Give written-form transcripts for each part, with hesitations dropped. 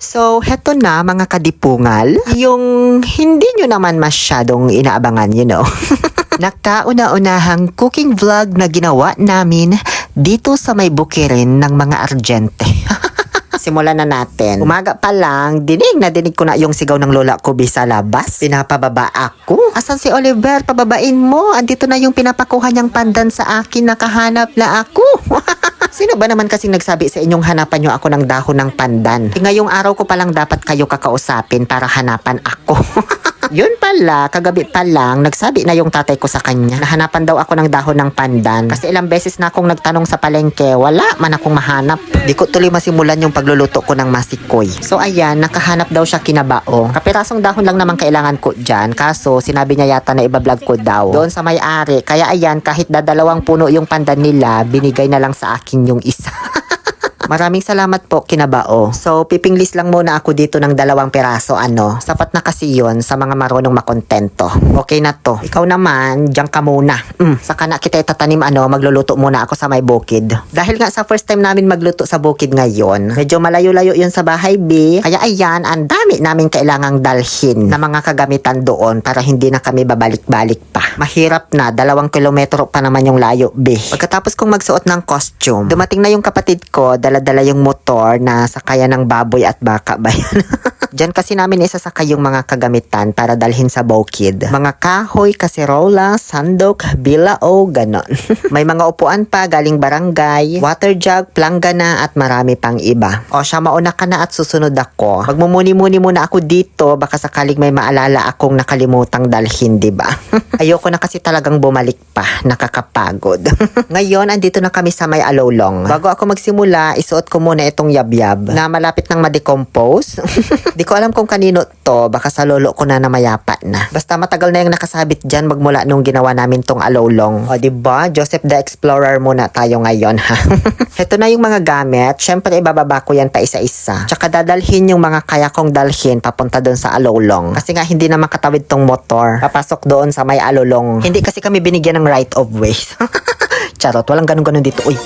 So, heto na mga kadipungal, yung hindi nyo naman masyadong inaabangan, Nagkauna-unahang cooking vlog na ginawa namin dito sa may bukirin ng mga Argente. Simulan na natin. Umaga pa lang, dinig ko na yung sigaw ng lola ko sa labas. Pinapababa ako. Asan si Oliver? Pababain mo. Andito na yung pinapakuha niyang pandan sa akin. Nakahanap na ako. Sino ba naman kasing nagsabi sa inyong hanapan nyo ako ng dahon ng pandan? Ngayong araw ko palang dapat kayo kakausapin para hanapan ako. Yun pala, kagabi pa lang, nagsabi na yung tatay ko sa kanya. Nahanapan daw ako ng dahon ng pandan. Kasi ilang beses na akong nagtanong sa palengke, wala man akong mahanap. Di ko tuloy masimulan yung pagluluto ko ng masikoy. So ayan, nakahanap daw siya kinabao. Kapirasong dahon lang naman kailangan ko dyan. Kaso, sinabi niya yata na ibablog ko daw. Doon sa may-ari. Kaya ayan, kahit dadalawang puno yung pandan nila, binigay na lang sa akin yung isa. Maraming salamat po, kinabao. So, pipinglis lang muna ako dito ng 2 piraso, Sapat na kasi yun sa mga marunong makontento. Okay na to. Ikaw naman, diyan ka muna. Saka na kita itatanim, magluluto muna ako sa may bukid. Dahil nga sa first time namin magluto sa bukid ngayon, medyo malayo-layo yun sa bahay, B. Kaya ayan, ang dami namin kailangang dalhin na mga kagamitan doon para hindi na kami babalik-balik pa. Mahirap na, 2 kilometro pa naman yung layo, B. Pagkatapos kong magsuot ng costume, dumating na yung kapatid ko, dala yung motor na sakayan ng baboy at baka ba yan? Diyan kasi namin isasakay yung mga kagamitan para dalhin sa bukid. Mga kahoy, kaserola, sandok, bilao, ganon. May mga upuan pa galing barangay, water jug, planggana at marami pang iba. O siya, mauna ka na at susunod ako. Magmumuni-muni muna ako dito, baka sakaling may maalala akong nakalimutang dalhin, diba? Ayoko na kasi talagang bumalik pa, nakakapagod. Ngayon, andito na kami sa may alulong. Bago ako magsimula, isuot ko muna itong yabyab na malapit nang ma-decompose. Di ko alam kung kanino to, baka sa lolo ko na namayapa na. Basta matagal na yung nakasabit dyan magmula nung ginawa namin tong alulong. O diba, Joseph the Explorer muna tayo ngayon, ha? Ito na yung mga gamit. Syempre, ibababa ko yan pa isa-isa. Tsaka dadalhin yung mga kaya kong dalhin papunta doon sa alulong. Kasi nga hindi na makatawid tong motor. Papasok doon sa may alulong. Hindi kasi kami binigyan ng right of ways. Charot, walang ganun-ganun dito. Uy.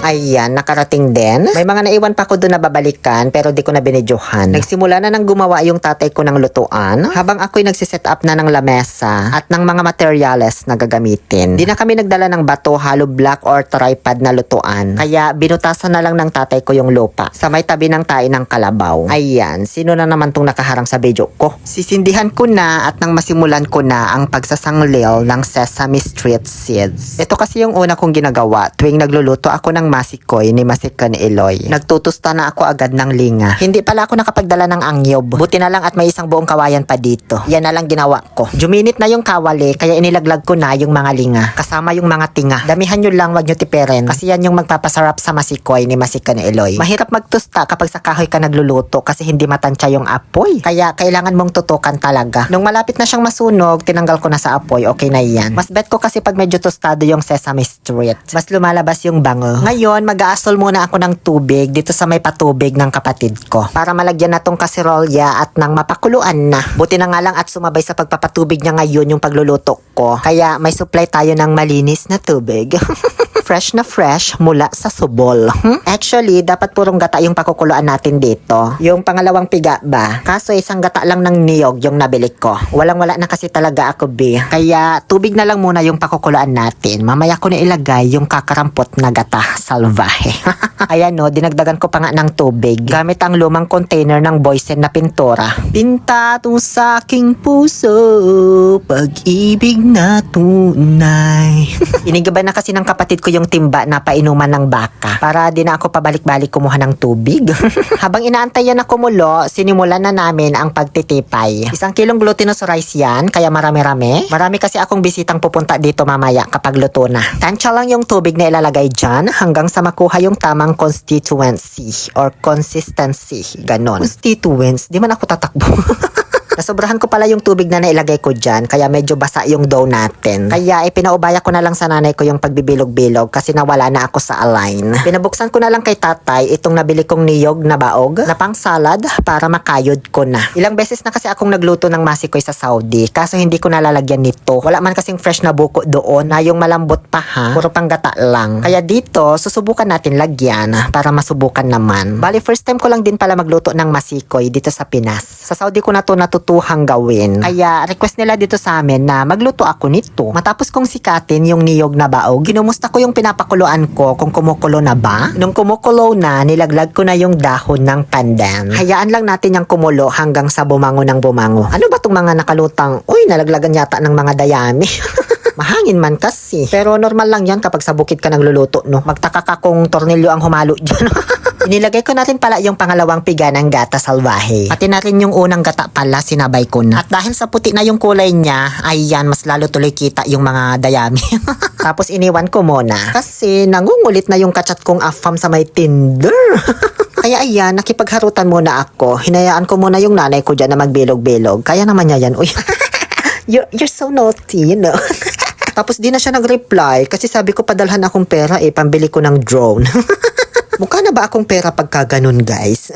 Ayan, nakarating din. May mga naiwan pa ko doon na babalikan pero di ko na binidyohan. Nagsimula na nang gumawa yung tatay ko ng lutuan habang ako'y nagsiset up na ng lamesa at ng mga materyales na gagamitin. Di na kami nagdala ng bato, hollow block or tripod na lutuan. Kaya binutasan na lang ng tatay ko yung lupa sa may tabi ng tae ng kalabaw. Ayan, sino na naman tong nakaharang sa video ko? Sisindihan ko na at nang masimulan ko na ang pagsasanglil ng sesame street seeds. Ito kasi yung una kong ginagawa tuwing nagluluto ako ng masikoy ni Masikan Eloy. Nagtutusta na ako agad ng linga. Hindi pala ako nakapagdala ng angyob. Buti na lang at may isang buong kawayan pa dito. Yan na lang ginawa ko. Juminit na yung kawali kaya inilaglag ko na yung mga linga. Kasama yung mga tinga. Damihan nyo lang, wag nyo tipirin. Kasi yan yung magpapasarap sa masikoy ni Masikan Eloy. Mahirap magtusta kapag sa kahoy ka nagluluto kasi hindi matansya yung apoy. Kaya kailangan mong tutukan talaga. Nung malapit na siyang masunog, tinanggal ko na sa apoy. Okay na yan. Mas bet ko kasi pag medyo tostado yung sesame street, mas lumalabas yung bango. Ngayon, mag-aasol muna ako ng tubig dito sa may patubig ng kapatid ko para malagyan na tong kaserolya at nang mapakuluan na. Buti na nga lang at sumabay sa pagpapatubig niya ngayon yung pagluluto ko. Kaya may supply tayo ng malinis na tubig. Fresh na fresh mula sa subol. Actually, dapat purong gata yung pakukuluan natin dito. Yung pangalawang piga ba? Kaso isang gata lang ng niyog yung nabili ko. Walang-wala na kasi talaga ako, B. Kaya tubig na lang muna yung pakukuluan natin. Mamaya ko na ilagay yung kakarampot na gata salvahe. Ayan no, dinagdagan ko pa nga ng tubig. Gamit ang lumang container ng Boysen na pintura. Pintato sa aking puso, pag-ibig na tunay. Inigaba na kasi ng kapatid ko yung timba na painuman ng baka para di na ako pabalik-balik kumuha ng tubig. Habang inaantay yan na kumulo, sinimulan na namin ang pagtitipay. 1 kilong glutinous rice yan, kaya marami-rami. Marami kasi akong bisitang pupunta dito mamaya kapag luto na. Tansya lang yung tubig na ilalagay dyan hanggang sa makuha yung tamang constituency or consistency. Ganon. Constituents, di man ako tatakbo. Nasobrahan ko pala yung tubig na nailagay ko dyan, kaya medyo basa yung dough natin. Kaya pinaubaya ko na lang sa nanay ko yung pagbibilog-bilog kasi nawala na ako sa align. Pinabuksan ko na lang kay tatay itong nabili kong niyog na baog na pang salad para makayod ko na. Ilang beses na kasi akong nagluto ng masikoy sa Saudi, kaso hindi ko nalalagyan nito. Wala man kasing fresh na buko doon na yung malambot pa ha, puro pang gata lang. Kaya dito, susubukan natin lagyan para masubukan naman. Bali, first time ko lang din pala magluto ng masikoy dito sa Pinas. Sa Saudi ko na to natutuhang gawin. Kaya request nila dito sa amin na magluto ako nito. Matapos kong sikatin yung niyog na baog, ginumusta ko yung pinapakuluan ko kung kumukulo na ba. Nung kumukulo na, nilaglag ko na yung dahon ng pandan. Hayaan lang natin yung kumulo hanggang sa bumango ng bumango. Ano ba tong mga nakalutang? Uy, nalaglagan yata ng mga dayami. Mahangin man kasi. Pero normal lang yan kapag sa bukid ka nagluluto, no? Magtaka ka kung tornilyo ang humalo dyan. Inilagay ko na rin pala yung pangalawang piga ng gata salvahe. Pati na rin yung unang gata pala, sinabay ko na. At dahil sa puti na yung kulay niya, ay yan, mas lalo tuloy kita yung mga dayami. Tapos iniwan ko muna. Kasi nangungulit na yung kachat kong afam sa may Tinder. Kaya ayan, nakipagharutan muna ako. Hinayaan ko muna yung nanay ko dyan na magbilog-bilog. Kaya naman niya yan. Uy, you're so naughty, you know. Tapos di na siya nag-reply kasi sabi ko padalhan akong pera pambili ko ng drone. Mukha na ba akong pera pagka ganun, guys?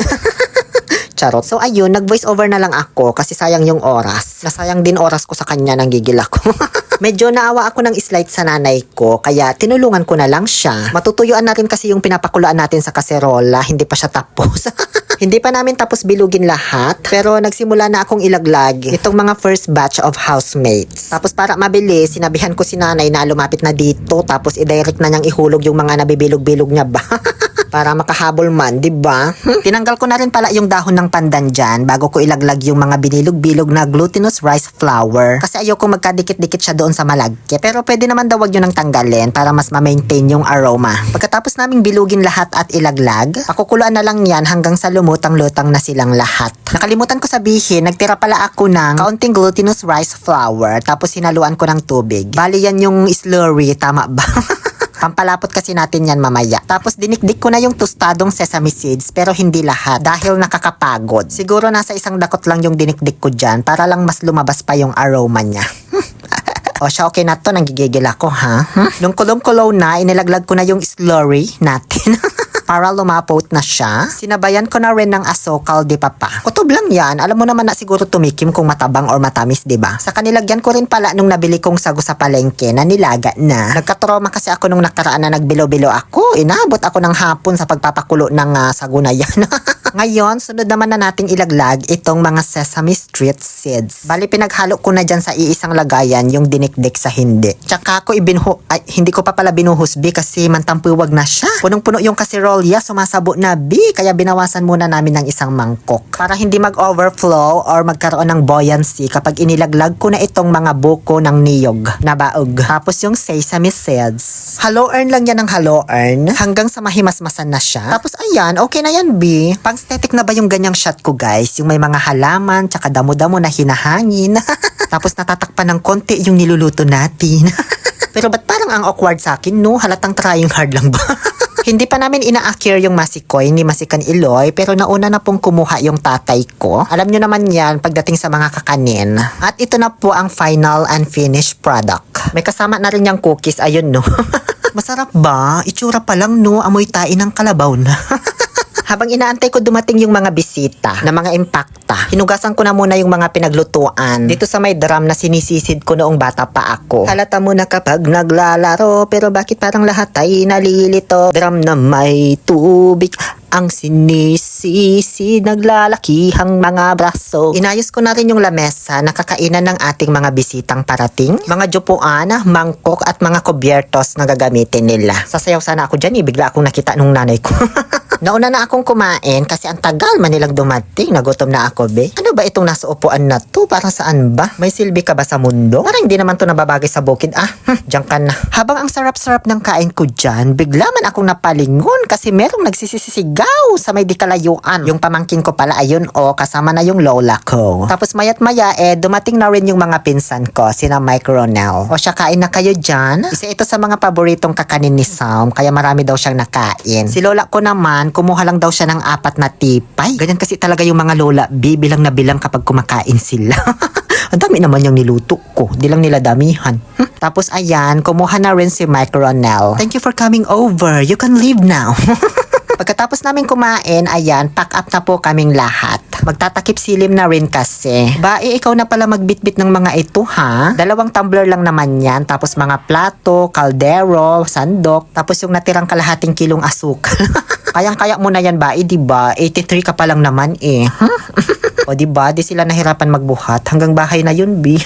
Charot. So ayun, nag-voice over na lang ako kasi sayang yung oras. Nasayang din oras ko sa kanya, nanggigil ako. Medyo naawa ako ng slight sa nanay ko, kaya tinulungan ko na lang siya. Matutuyuan na rin kasi yung pinapakuluan natin sa kaserola, hindi pa siya tapos. Hindi pa namin tapos bilugin lahat, pero nagsimula na akong ilaglag itong mga first batch of housemates. Tapos para mabilis, sinabihan ko si nanay na lumapit na dito, tapos i-direct na niyang ihulog yung mga nabibilog-bilog niya ba? Para makahabol man, di ba? Tinanggal ko na rin pala yung dahon ng pandan dyan bago ko ilaglag yung mga binilog-bilog na glutinous rice flour. Kasi ayoko magkadikit-dikit siya doon sa malagkit. Pero pwede naman daw wag yun nang tanggalin para mas ma-maintain yung aroma. Pagkatapos naming bilugin lahat at ilaglag, pakukuluan na lang yan hanggang sa lumutang-lutang na silang lahat. Nakalimutan ko sabihin, nagtira pala ako ng kaunting glutinous rice flour tapos sinaluan ko ng tubig. Bali yan yung slurry, tama ba? Pampalapot kasi natin yan mamaya. Tapos dinikdik ko na yung tostadong sesame seeds pero hindi lahat dahil nakakapagod. Siguro nasa isang dakot lang yung dinikdik ko dyan para lang mas lumabas pa yung aroma niya. O siya, okay na to, nanggigigil ako ha. Nung kulong-kulo na, inilaglag ko na yung slurry natin. Para lumapot na siya, sinabayan ko na rin ng asukal di papa. Kutob lang yan, alam mo naman na siguro tumikim kung matabang or matamis, diba? Sa kanilagyan ko rin pala nung nabili kong sago sa palengke na nilaga na. Nagkatroma kasi ako nung nakaraan na nagbilo-bilo ako. Inabot ako ng hapon sa pagpapakulo ng sago na yan. Ngayon, sunod naman na nating ilaglag itong mga sesame street seeds. Bali, pinaghalo ko na dyan sa iisang lagayan yung dinikdik sa hindi. Tsaka ako hindi ko pa pala binuhusbi kasi mantampuwag na siya. Punong-puno yung kasirolya, sumasabo na kaya binawasan muna namin ng isang mangkok. Para hindi mag-overflow or magkaroon ng buoyancy kapag inilaglag ko na itong mga buko ng niyog na baog. Tapos yung sesame seeds. Halo-earn lang yan ng halo-earn hanggang sa mahimasmasan na siya. Tapos ayan, okay na yan, Pang-aesthetic na ba yung ganyang shot ko, guys? Yung may mga halaman, tsaka damo-damo na hinahangin. Tapos natatakpan ng konti yung niluluto natin. Pero ba't parang ang awkward sa akin, no? Halatang trying hard lang ba? Hindi pa namin ina-acquire yung masikoy ni Masikan Iloy, pero nauna na pong kumuha yung tatay ko. Alam nyo naman yan pagdating sa mga kakanin. At ito na po ang final and finished product. May kasama na rin yung cookies, ayun, no? Masarap ba? Itsura pa lang, no? Amoy tain ng kalabaw na. Habang inaantay ko dumating yung mga bisita na mga impakta, hinugasan ko na muna yung mga pinaglutuan dito sa may drum na sinisisid ko noong bata pa ako. Halata mo na kapag naglalaro, pero bakit parang lahat ay nalilito? Drum na may tubig ang sinisisi, naglalakihang mga braso. Inayos ko na rin yung lamesa na kakainan ng ating mga bisitang parating. Mga jupuan, mangkok at mga kubyertos na gagamitin nila. Sasayaw sana ako dyan, bigla akong nakita nung nanay ko. Nauna na akong kumain kasi ang tagal man nilang dumating. Nagutom na ako, Ano ba itong nasa upuan na to? Para saan ba? May silbi ka ba sa mundo? Parang hindi naman to nababagay sa bukid. Diyan ka na. Habang ang sarap-sarap ng kain ko dyan, bigla man akong napalingon kasi merong nagsisisigaw sa may di kalayuan. Yung pamangkin ko pala, ayun kasama na yung lola ko. Tapos mayat maya dumating na rin yung mga pinsan ko, sina Mike Ronel. O siya, kain na kayo dyan? Isa ito sa mga paboritong kakanin ni Sam, kaya marami daw siyang nakain. Si lola ko naman, kumuha lang daw siya ng 4 na tipay. Ganyan kasi talaga yung mga lola, bibilang na bilang kapag kumakain sila. Ang dami naman yung niluto ko. Di lang nila damihan. Tapos ayan, kumuha na rin si Mike Ronel. Thank you for coming over. You can leave now. Pagkatapos namin kumain, ayan, pack up na po kaming lahat. Magtatakip silim na rin kasi. Ikaw na pala magbitbit ng mga ito, ha? 2 tumbler lang naman yan. Tapos mga plato, kaldero, sandok. Tapos yung natirang kalahating kilong asukal. Kayang-kaya mo na yan, diba? 83 ka pa lang naman eh. O diba, di sila nahirapan magbuhat. Hanggang bahay na yun, bi.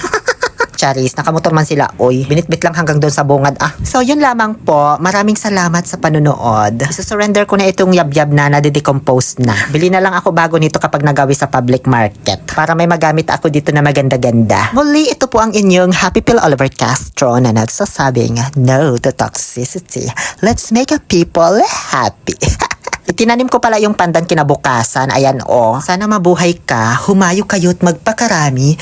Charis, nakamotor man sila, oy. Binitbit lang hanggang doon sa bungad, So, yun lamang po. Maraming salamat sa panunood. Surrender ko na itong yab-yab na nade-decompose na. Bili na lang ako bago nito kapag nagawi sa public market. Para may magamit ako dito na maganda-ganda. Muli, ito po ang inyong Happy Pill Oliver Castro na nagsasabing, no to toxicity. Let's make a people happy. Itinanim ko pala yung pandan kinabukasan. Ayan, Sana mabuhay ka, humayo kayo't magpakarami.